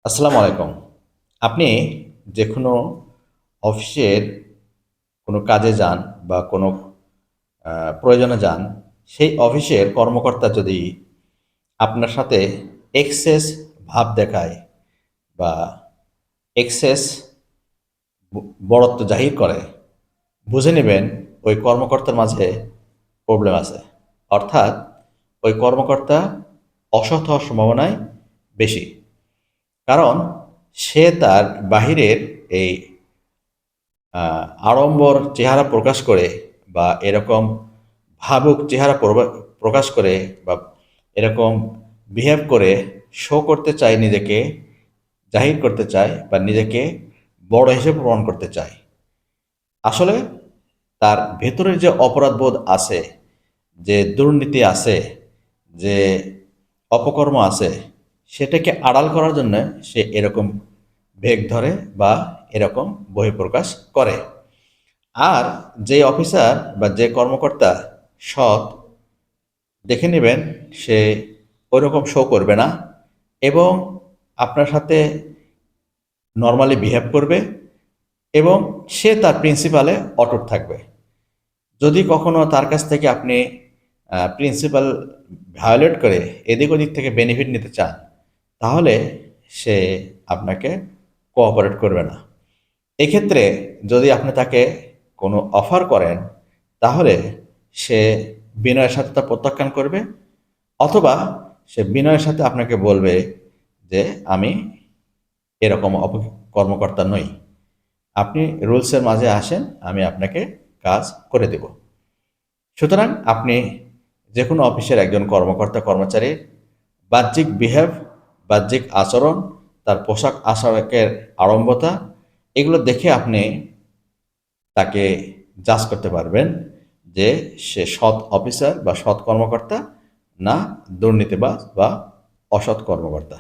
আসসালামু আলাইকুম। আপনি যে কোনো অফিসের কোনো কাজে যান বা কোনো প্রয়োজনে যান, সেই অফিসের কর্মকর্তা যদি আপনার সাথে এক্সেস ভাব দেখায় বা এক্সেস বড়ত্ব জাহির করে, বুঝে নেবেন ওই কর্মকর্তার মাঝে প্রবলেম আছে। অর্থাৎ ওই কর্মকর্তা অসৎ হওয়ার সম্ভাবনাই বেশি। কারণ সে তার বাহিরের এই আড়ম্বর চেহারা প্রকাশ করে বা এরকম ভাবুক চেহারা প্রকাশ করে বা এরকম বিহেভ করে শো করতে চায় নিজেকে, জাহির করতে চায় বা নিজেকে বড় হিসেবে প্রমাণ করতে চায়। আসলে তার ভেতরের যে অপরাধবোধ আছে, যে দুর্নীতি আছে, যে অপকর্ম আছে, সেটাকে আড়াল করার জন্য সে এরকম ভেগ ধরে বা এরকম বহিঃপ্রকাশ করে। আর যে অফিসার বা যে কর্মকর্তা সৎ, দেখে নেবেন সে ওইরকম শো করবে না এবং আপনার সাথে নর্মালি বিহেভ করবে এবং সে তার প্রিন্সিপালে অটুট থাকবে। যদি কখনো তার কাছ থেকে আপনি প্রিন্সিপাল ভায়োলেট করে এদিক ওদিক থেকে বেনিফিট নিতে চান, তাহলে সে আপনাকে কোঅপারেট করবে না। এক্ষেত্রে যদি আপনি তাকে কোনো অফার করেন, তাহলে সে বিনয়ের সাথে তা প্রত্যাখ্যান করবে, অথবা সে বিনয়ের সাথে আপনাকে বলবে যে আমি এরকম কর্মকর্তা নই, আপনি রুলসের মাঝে আসেন, আমি আপনাকে কাজ করে দেব। সুতরাং আপনি যে কোনো অফিসের একজন কর্মকর্তা কর্মচারীর বাহ্যিক বিহেভ, বাহ্যিক আচরণ, তার পোশাক আশাকের আড়ম্বরতা, এগুলো দেখে আপনি তাকে জাজ করতে পারবেন যে সে সৎ অফিসার বা সৎ কর্মকর্তা, না দুর্নীতিবাজ বা অসৎ কর্মকর্তা।